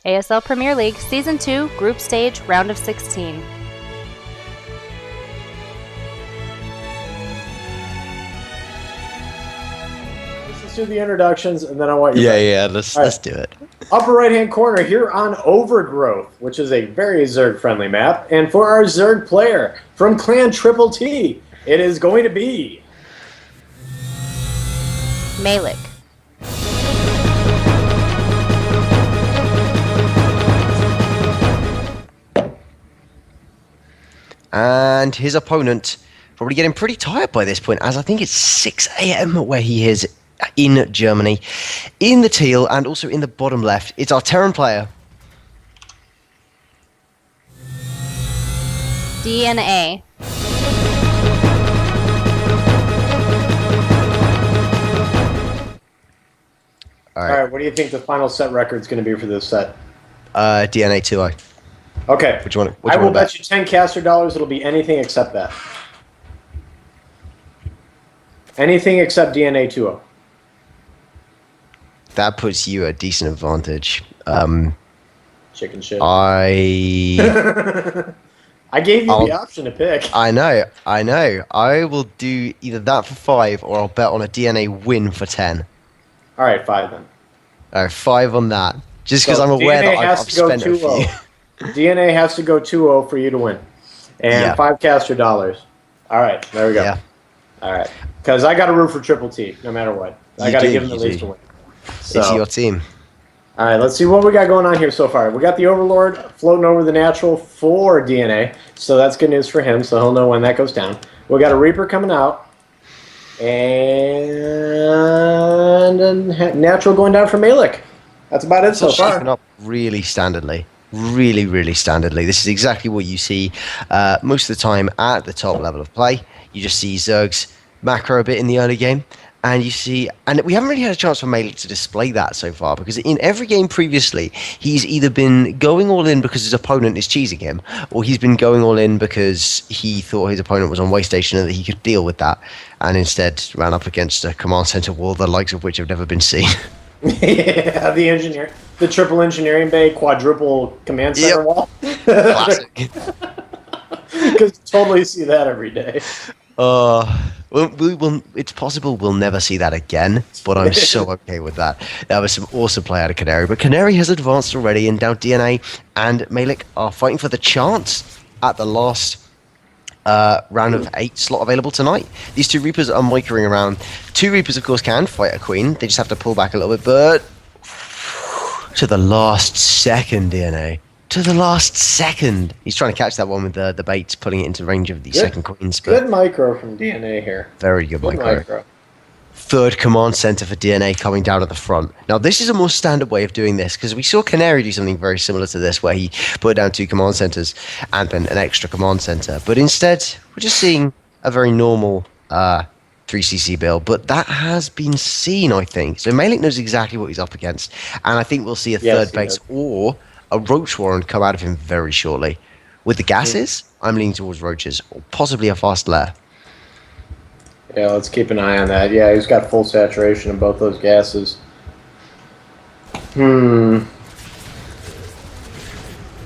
ASL Premier League Season 2, Group Stage, Round of 16. Let's do the introductions, and then I want your let's do it. Upper right-hand corner here on Overgrowth, which is a very Zerg-friendly map. And for our Zerg player from Clan Triple T, it is going to be... Maellic. And his opponent probably getting pretty tired by this point, as I think it's 6 a.m. where he is in Germany. In the teal and also in the bottom left, it's our Terran player. dNa. All right, what do you think the final set record is going to be for this set? dNa 2i. Okay. Which one? I will bet you 10 caster dollars it'll be anything except that. Anything except dNa 2.0. That puts you at a decent advantage. Chicken shit. I gave you the option to pick. I know. I will do either that for 5 or I'll bet on a dNa win for 10. All right, 5 then. All right, 5 on that. Just because I'm aware that I've spent a few. dNa has to go 2-0 for you to win. And 5 caster dollars. All right, there we go. Yeah. All right. Because I got to root for Triple T, no matter what. I got to give him at least a win. So, it's your team. All right, let's see what we got going on here so far. We got the Overlord floating over the natural for dNa, so that's good news for him, so he'll know when that goes down. We got a Reaper coming out, and a natural going down for Maellic. That's about it so far. Shaping up really standardly. Really, really standardly. This is exactly what you see most of the time at the top level of play. You just see Zergs macro a bit in the early game, and you see, and we haven't really had a chance for Maellic to display that so far, because in every game previously, he's either been going all in because his opponent is cheesing him, or he's been going all in because he thought his opponent was on Waystation and that he could deal with that, and instead ran up against a command center wall, the likes of which have never been seen. Yeah, the triple engineering bay, quadruple command center wall. Classic. Because totally see that every day. It's possible we'll never see that again, but I'm so okay with that. That was some awesome play out of Canary, but Canary has advanced already, and now dNa and Maellic are fighting for the chance at the last round of 8 slot available tonight. These 2 Reapers are moikering around. 2 Reapers, of course, can fight a Queen. They just have to pull back a little bit, but to the last second, dNa. To the last second. He's trying to catch that one with the baits, putting it into range of the second Queens. Good micro from dNa here. Very good micro. Third command center for dNa coming down at the front. Now, this is a more standard way of doing this, because we saw Canary do something very similar to this, where he put down 2 command centers and then an extra command center. But instead, we're just seeing a very normal 3cc build. But that has been seen, I think. So Maellic knows exactly what he's up against. And I think we'll see a third base or a Roach Warren come out of him very shortly. With the gases, I'm leaning towards Roaches, or possibly a fast lair. Yeah, let's keep an eye on that. Yeah, he's got full saturation in both those gases. Oh,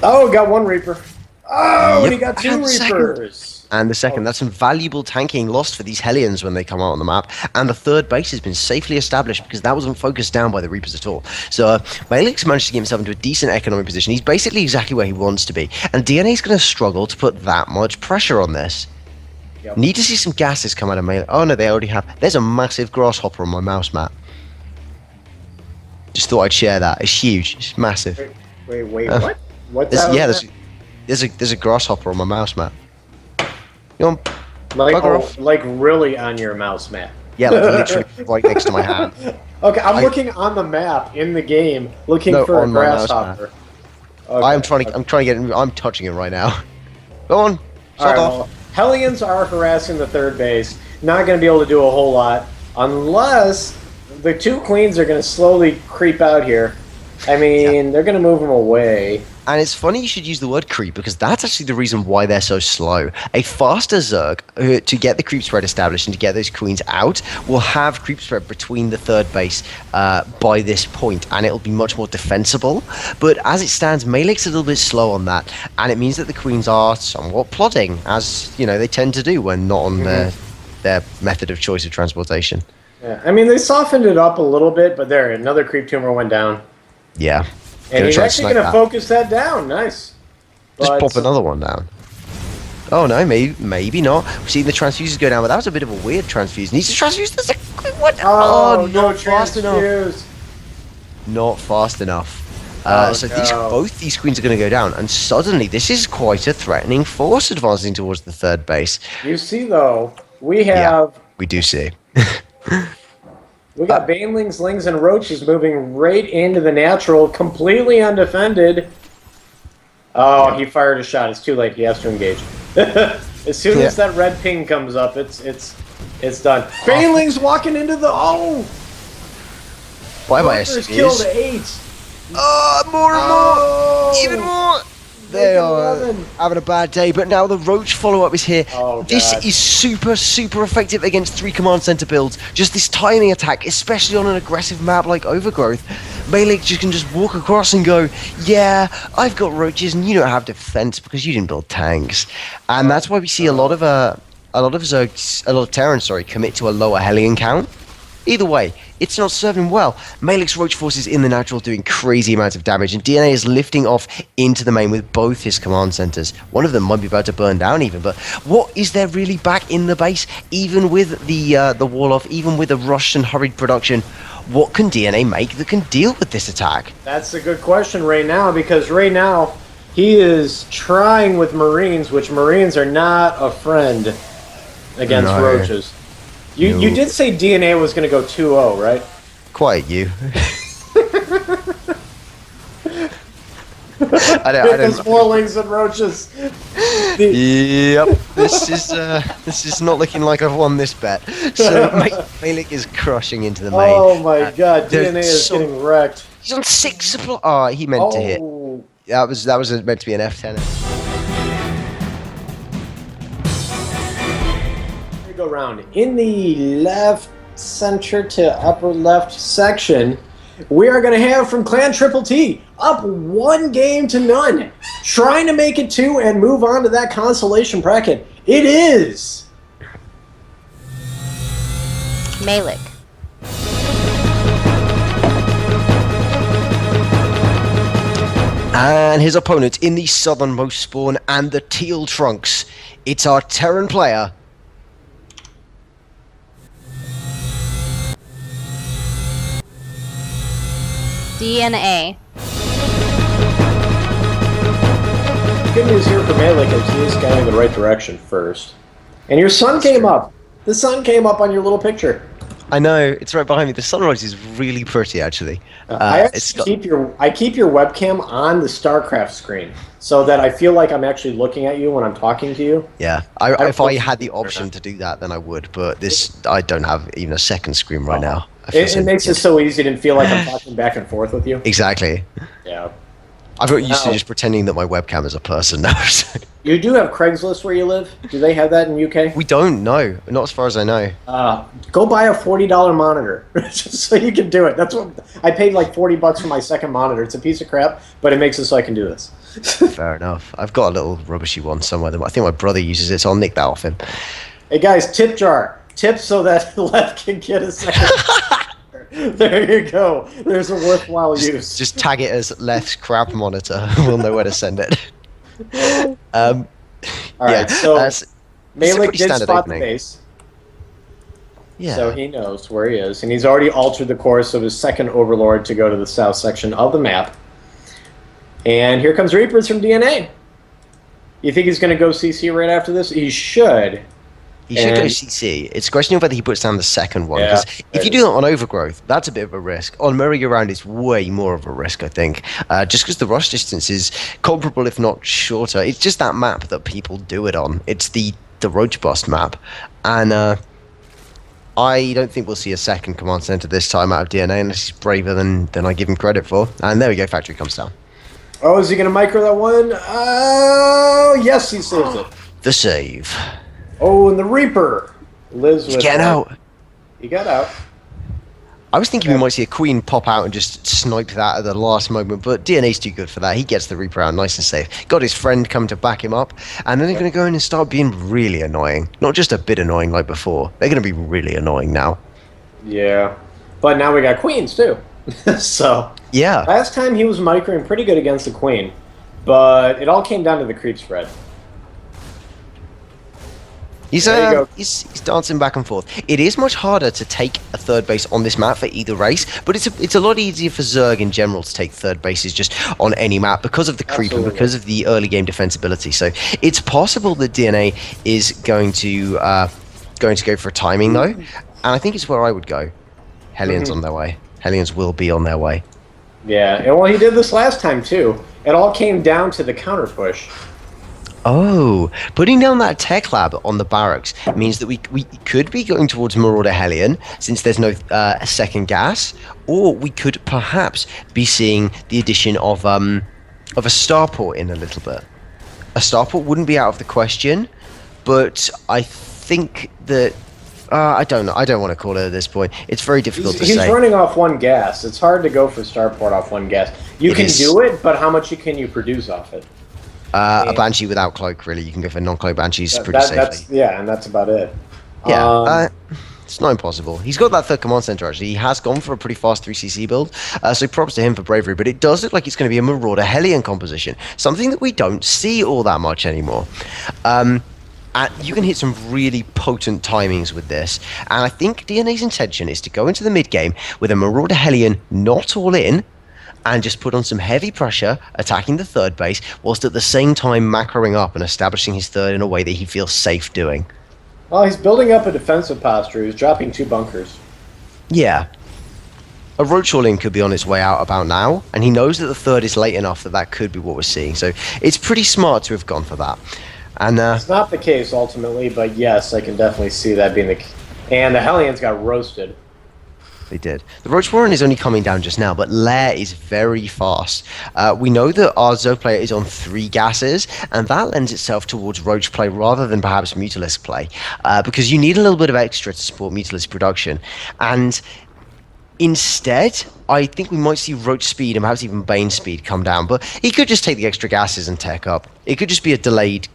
got 1 Reaper. Oh, and he got 2 Reapers. And the second, that's some valuable tanking lost for these Hellions when they come out on the map. And the third base has been safely established because that wasn't focused down by the Reapers at all. So Maellic's managed to get himself into a decent economic position. He's basically exactly where he wants to be. And dNa's going to struggle to put that much pressure on this. Yep. Need to see some gases come out of Maellic. Oh no, they already have. There's a massive grasshopper on my mouse map. Just thought I'd share that. It's huge. It's massive. Wait, what? What's that? Yeah, there's a grasshopper on my mouse map. You want, like really on your mouse map? Yeah, like literally right next to my hand. Okay, I'm looking on the map in the game, looking for a grasshopper. Okay. I'm trying to get. I'm touching it right now. Go on. Shut off. Well, Hellions are harassing the third base. Not going to be able to do a whole lot unless the 2 Queens are going to slowly creep out here. I mean, they're going to move them away. And it's funny you should use the word creep because that's actually the reason why they're so slow. A faster Zerg to get the creep spread established and to get those queens out will have creep spread between the third base by this point, and it'll be much more defensible. But as it stands, Maellic's a little bit slow on that, and it means that the queens are somewhat plodding, as they tend to do when not on their method of choice of transportation. Yeah, I mean, they softened it up a little bit, but there, another creep tumor went down. Yeah. And he's actually going to focus that down. Nice. Just pop another one down. Oh, no, maybe not. We've seen the transfuses go down, but that was a bit of a weird transfuse. Needs to transfuse. What? Oh, not fast enough. Not fast enough. Both these queens are going to go down, and suddenly this is quite a threatening force advancing towards the third base. You see, though, we have... Yeah, we do see. We got banelings, lings, and roaches moving right into the natural, completely undefended. Oh, he fired a shot. It's too late. He has to engage. As soon as that red ping comes up, it's done. Banelings walking into the... Oh! Bye-bye, killed 8. More and more! Even more! They are having a bad day, but now the Roach follow-up is here. Oh, this is super, super effective against 3 command center builds. Just this timing attack, especially on an aggressive map like Overgrowth. Maellic can just walk across and go, yeah, I've got Roaches and you don't have defense because you didn't build tanks. And that's why we see a lot of Terrans, commit to a lower Hellion count. Either way, it's not serving well. Maellic's Roach Force is in the natural doing crazy amounts of damage, and dNa is lifting off into the main with both his command centers. One of them might be about to burn down even, but what is there really back in the base? Even with the wall off, even with a rushed and hurried production, what can dNa make that can deal with this attack? That's a good question right now, because right now he is trying with Marines, which Marines are not a friend against Roaches. You did say dNa was going to go 2-0, right? Quite you. I don't There's more lings than roaches. Yep. This is not looking like I've won this bet. So Maellic is crushing into the main. Oh my god, dNa is getting wrecked. He's on 6 supply. Oh, he meant to hit. That was meant to be an F10. Go round in the left center to upper left section. We are going to have from Clan Triple T up 1-0, trying to make it 2 and move on to that consolation bracket. It is Maellic. And his opponent in the southernmost spawn and the teal trunks. It's our Terran player. dNa. good news here for Maellic is he is going in the right direction first. And your sun came up. The sun came up on your little picture. I know, it's right behind me. The sunrise is really pretty, actually. I keep your webcam on the StarCraft screen so that I feel like I'm actually looking at you when I'm talking to you. Yeah, if I had the option to do that, then I would. But I don't have even a second screen right now. It makes it so easy to feel like I'm talking back and forth with you. Exactly. Yeah. I've got used to just pretending that my webcam is a person now. So. You do have Craigslist where you live? Do they have that in UK? We don't know. Not as far as I know. Go buy a $40 monitor just so you can do it. That's what I paid, like $40 for my second monitor. It's a piece of crap, but it makes it so I can do this. Fair enough. I've got a little rubbishy one somewhere. I think my brother uses it, so I'll nick that off him. Hey guys, tip jar. Tip so that Lev can get a second. There you go. There's a worthwhile use. Just tag it as Left's crap monitor. We'll know where to send it. All right, so Maellic did spot the base. Yeah. So he knows where he is, and he's already altered the course of his second Overlord to go to the south section of the map. And here comes Reapers from dNa. You think he's going to go CC right after this? He should. He should go CC. It's a question of whether he puts down the second one. Because if you do that on Overgrowth, that's a bit of a risk. On merry-go-round, it's way more of a risk, I think. Just because the rush distance is comparable, if not shorter. It's just that map that people do it on. It's the Roach Bust map. And I don't think we'll see a second command center this time out of dNa unless he's braver than I give him credit for. And there we go, Factory comes down. Oh, is he going to micro that one? Oh, yes, he saves it. The save. Oh, and the Reaper lives He's with getting out. He got out. I was thinking we might see a Queen pop out and just snipe that at the last moment, but dNa's too good for that. He gets the Reaper out nice and safe. Got his friend come to back him up, and then they're going to go in and start being really annoying. Not just a bit annoying like before. They're going to be really annoying now. Yeah. But now we got Queens, too. So, yeah. Last time he was microing pretty good against the Queen, but it all came down to the creep spread. He's dancing back and forth. It is much harder to take a third base on this map for either race, but it's a lot easier for Zerg in general to take third bases just on any map because of the creep and because of the early game defensibility. So it's possible that dNa is going to go for a timing though, and I think it's where I would go. Hellions on their way. Hellions will be on their way. Yeah, and well, he did this last time too. It all came down to the counter push. Oh, putting down that tech lab on the barracks means that we could be going towards Marauder Hellion since there's no second gas, or we could perhaps be seeing the addition of a starport in a little bit. A starport wouldn't be out of the question, but I think that I don't know. I don't want to call it at this point. It's very difficult to say. He's running off one gas. It's hard to go for starport off one gas. You can do it, but how much can you produce off it? A Banshee without cloak, really. You can go for non-cloak Banshees pretty safely. And that's about it. Yeah, it's not impossible. He's got that third command center, actually. He has gone for a pretty fast 3cc build, so props to him for bravery, but it does look like it's going to be a Marauder Hellion composition, something that we don't see all that much anymore. You can hit some really potent timings with this, and I think dNa's intention is to go into the mid-game with a Marauder Hellion not all in, and just put on some heavy pressure, attacking the third base, whilst at the same time macroing up and establishing his third in a way that he feels safe doing. Well, he's building up a defensive posture. He's dropping 2 bunkers. Yeah. A Roach all-in could be on its way out about now, and he knows that the third is late enough that could be what we're seeing. So it's pretty smart to have gone for that. And it's not the case ultimately, but yes, I can definitely see that being the case. And the Hellions got roasted. They did. The Roach Warren is only coming down just now, but Lair is very fast. We know that our Zerg player is on 3 gases, and that lends itself towards Roach play rather than perhaps Mutalisk play, because you need a little bit of extra to support Mutalisk production. And instead, I think we might see Roach speed and perhaps even Bane speed come down, but he could just take the extra gases and tech up. It could just be a delayed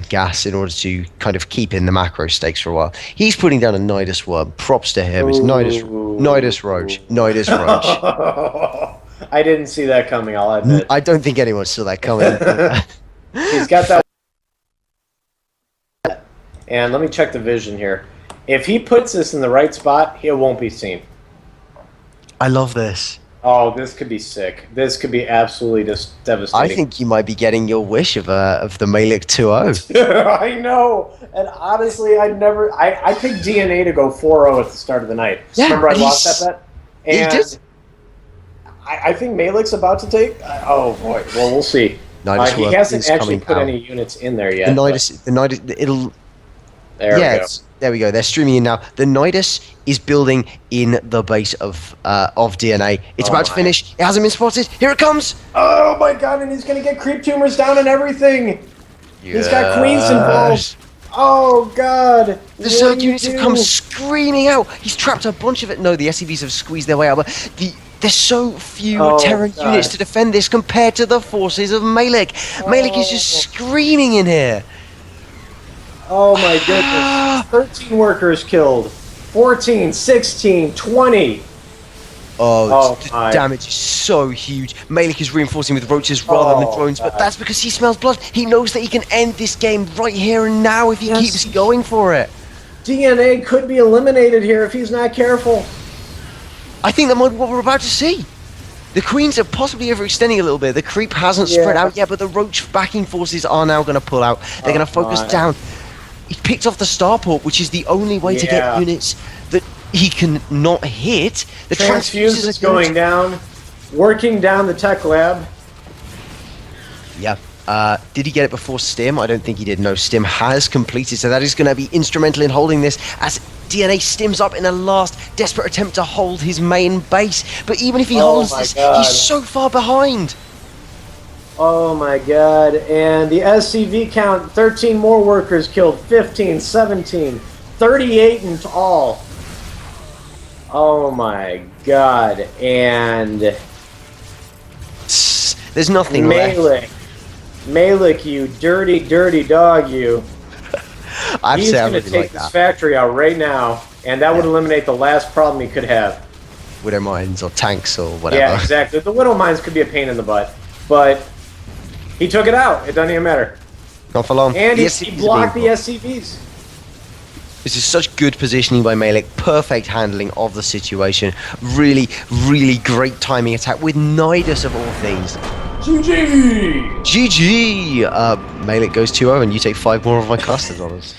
gas in order to kind of keep in the macro stakes for a while. He's putting down a Nidus Worm. Props to him. It's Nidus Roach. Nidus Roach. I didn't see that coming, I'll admit. I don't think anyone saw that coming. He's got that. And let me check the vision here. If he puts this in the right spot, it won't be seen. I love this. Oh, this could be sick. This could be absolutely just devastating. I think you might be getting your wish of the Maellic 2-0. I know. And honestly, I picked dNa to go 4-0 at the start of the night. Yeah, remember I lost that bet? And he did. I think Maellic's about to take... oh, boy. Well, we'll see. He hasn't actually put any units in there yet. The Nidus, it'll... There we go. There we go. They're streaming in now. The Nidus is building in the base of dNa. It's about to finish. It hasn't been spotted. Here it comes. Oh my god! And he's gonna get creep tumors down and everything. Yes. He's got queens involved. Oh god! The Zerg units have come screaming out. He's trapped a bunch of it. No, the SCVs have squeezed their way out. But there's so few Terran units to defend this compared to the forces of Maellic. Maellic is just screaming in here. Oh my goodness. 13 workers killed. 14, 16, 20. The damage is so huge. Maellic is reinforcing with roaches rather than drones, but that's because he smells blood. He knows that he can end this game right here and now if he keeps going for it. dNa could be eliminated here if he's not careful. I think that might be what we're about to see. The Queens are possibly overextending a little bit. The creep hasn't spread out yet, but the roach backing forces are now going to pull out. They're going to focus down. He picked off the starport, which is the only way to get units that he can not hit. The transfuse is going down, working down the tech lab. Yeah. Did he get it before Stim? I don't think he did. No, Stim has completed, so that is going to be instrumental in holding this as dNa stims up in a last desperate attempt to hold his main base. But even if he holds this, he's so far behind. Oh my god. And the SCV count, 13 more workers killed, 15, 17, 38 in all. Oh my god. And there's nothing left. Maellic, you dirty, dirty dog, you. He's going to take this factory out right now, and that would eliminate the last problem he could have. Widow mines or tanks or whatever. Yeah, exactly. The widow mines could be a pain in the butt, but he took it out. It doesn't even matter. Not for long. And he blocked the SCVs. This is such good positioning by Maellic. Perfect handling of the situation. Really, really great timing attack with Nidus of all things. GG! GG! Maellic goes 2-0 and you take 5 more of my cluster dollars.